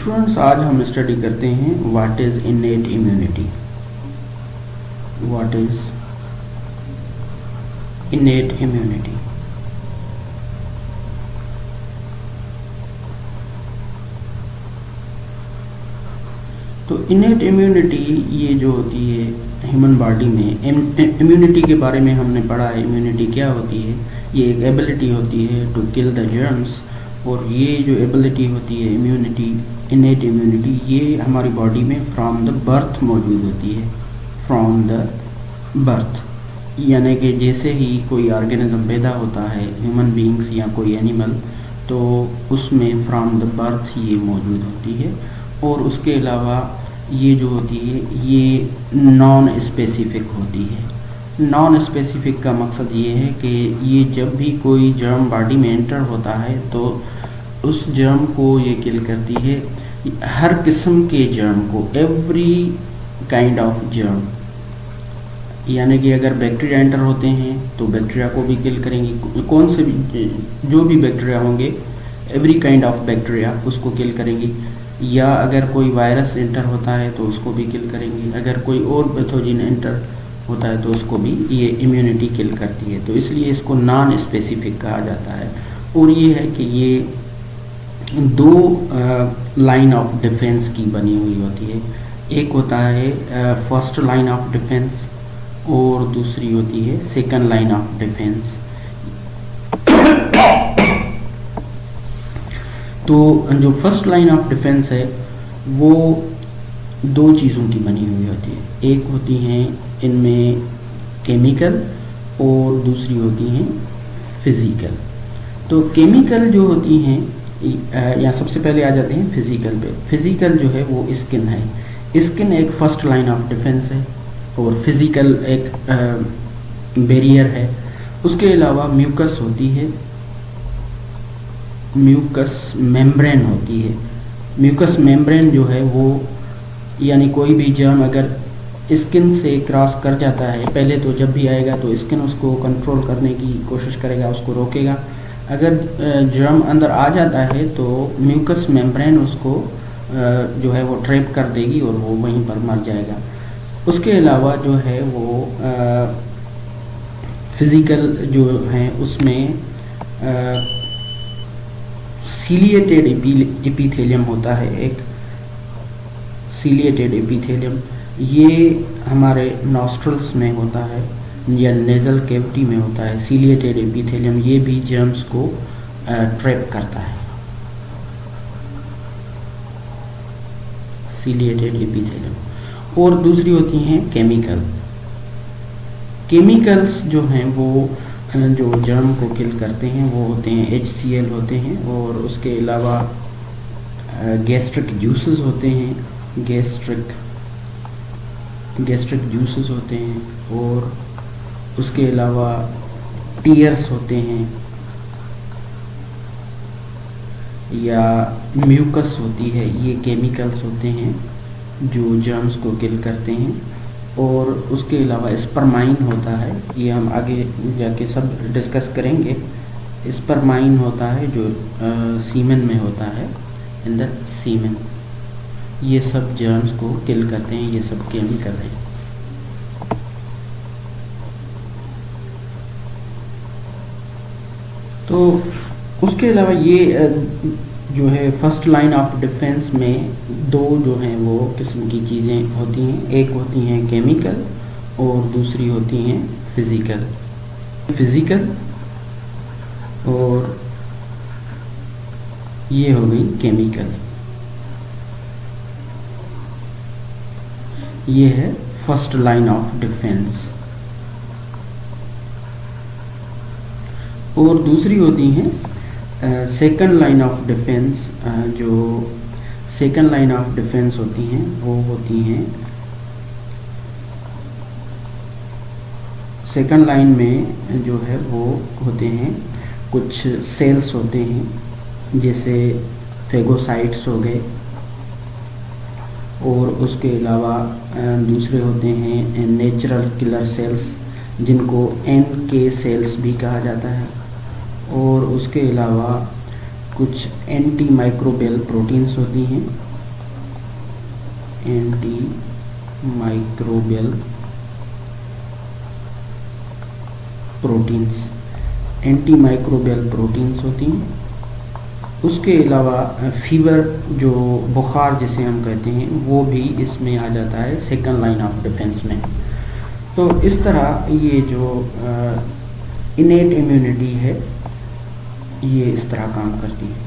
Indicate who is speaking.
Speaker 1: Students, आज हम study करते हैं what is innate immunity. What is innate immunity. तो इनेट इम्यूनिटी ये जो होती है ह्यूमन बॉडी में, इम्यूनिटी के बारे में हमने पढ़ा है। इम्यूनिटी क्या होती है? ये एक एबिलिटी होती है टू किल द जर्म्स। और ये जो एबिलिटी होती है इम्यूनिटी, इनेट इम्यूनिटी, ये हमारी बॉडी में फ्रॉम द बर्थ मौजूद होती है। फ्रॉम द बर्थ यानी कि जैसे ही कोई ऑर्गेनिज्म पैदा होता है, ह्यूमन बीइंग्स या कोई एनिमल, तो उसमें फ्रॉम द बर्थ ये मौजूद होती है। और उसके अलावा ये जो होती है ये नॉन स्पेसिफिक होती है। नॉन स्पेसिफिक का मकसद ये है कि ये जब भी कोई जर्म बॉडी में एंटर होता है तो उस जर्म को ये किल करती है, हर किस्म के जर्म को, एवरी काइंड ऑफ जर्म। यानी कि अगर बैक्टीरिया एंटर होते हैं तो बैक्टीरिया को भी किल करेंगी, कौन से भी जो भी बैक्टीरिया होंगे, एवरी काइंड ऑफ बैक्टीरिया उसको किल करेंगी। या अगर कोई वायरस एंटर होता है तो उसको भी किल करेंगी। अगर कोई और पैथोजन एंटर होता है तो उसको भी ये इम्यूनिटी किल करती है। तो इसलिए इसको नॉन स्पेसिफिक कहा जाता है। और ये है कि ये दो लाइन ऑफ डिफेंस की बनी हुई होती है। एक होता है फर्स्ट लाइन ऑफ डिफेंस और दूसरी होती है सेकंड लाइन ऑफ डिफेंस। तो जो फर्स्ट लाइन ऑफ डिफेंस है वो दो चीज़ों की बनी हुई होती है। एक होती हैं इनमें केमिकल और दूसरी होती हैं फिज़िकल। तो केमिकल जो होती हैं, या सबसे पहले आ जाते हैं फिज़िकल पे। फिज़िकल जो है वो स्किन है। स्किन एक फर्स्ट लाइन ऑफ डिफेंस है और फिज़िकल एक बैरियर है। उसके अलावा म्यूकस होती है, म्यूकस मेम्ब्रेन होती है। म्यूकस मेम्ब्रेन जो है वो, यानी कोई भी जर्म अगर स्किन से क्रॉस कर जाता है, पहले तो जब भी आएगा तो स्किन उसको कंट्रोल करने की कोशिश करेगा, उसको रोकेगा। अगर जर्म अंदर आ जाता है तो म्यूकस मेम्ब्रेन उसको जो है वो ट्रैप कर देगी और वो वहीं पर मर जाएगा। उसके अलावा जो है वो फिज़िकल जो है उसमें सीलिएटेड एपिथेलियम होता है। एक सीलिएटेड एपिथेलियम ये हमारे नॉस्ट्रल्स में होता है या नेज़ल कैविटी में होता है। सीलिएटेड एपिथेलियम ये भी जर्म्स को ट्रैप करता है। Ciliated epithelium. और दूसरी होती हैं केमिकल। केमिकल्स जो हैं वो जो जर्म को किल करते हैं वो होते हैं HCl होते हैं। और उसके अलावा गैस्ट्रिक जूसेस होते हैं, गैस्ट्रिक जूसेस होते हैं। और उसके अलावा टीयर्स होते हैं या म्यूकस होती है। ये केमिकल्स होते हैं जो जर्म्स को किल करते हैं। और उसके अलावा स्पर्माइन होता है, ये हम आगे जाके सब डिस्कस करेंगे। स्पर्माइन होता है जो सीमेन में होता है, इन द सीमेन। ये सब जर्म्स को किल करते हैं, ये सब केमिकल हैं। तो उसके अलावा ये जो है फर्स्ट लाइन ऑफ डिफेंस में दो जो हैं वो किस्म की चीज़ें होती हैं। एक होती हैं केमिकल और दूसरी होती हैं फिज़िकल। और ये हो गई केमिकल। ये है फर्स्ट लाइन ऑफ डिफेंस। और दूसरी होती हैं सेकंड लाइन ऑफ डिफेंस। जो सेकंड लाइन ऑफ डिफेंस होती हैं वो होती हैं, सेकंड लाइन में जो है वो होते हैं कुछ सेल्स होते हैं, जैसे फेगोसाइट्स हो गए। और उसके अलावा दूसरे होते हैं नेचुरल किलर सेल्स, जिनको NK सेल्स भी कहा जाता है। और उसके अलावा कुछ एंटी माइक्रोबियल प्रोटीन्स होती हैं anti microbial proteins, anti microbial proteins होती हैं। उसके अलावा फीवर, जो बुखार जिसे हम कहते हैं, वो भी इसमें आ जाता है सेकंड लाइन ऑफ डिफेंस में। तो इस तरह ये जो इनेट इम्यूनिटी है ये इस तरह काम करती है।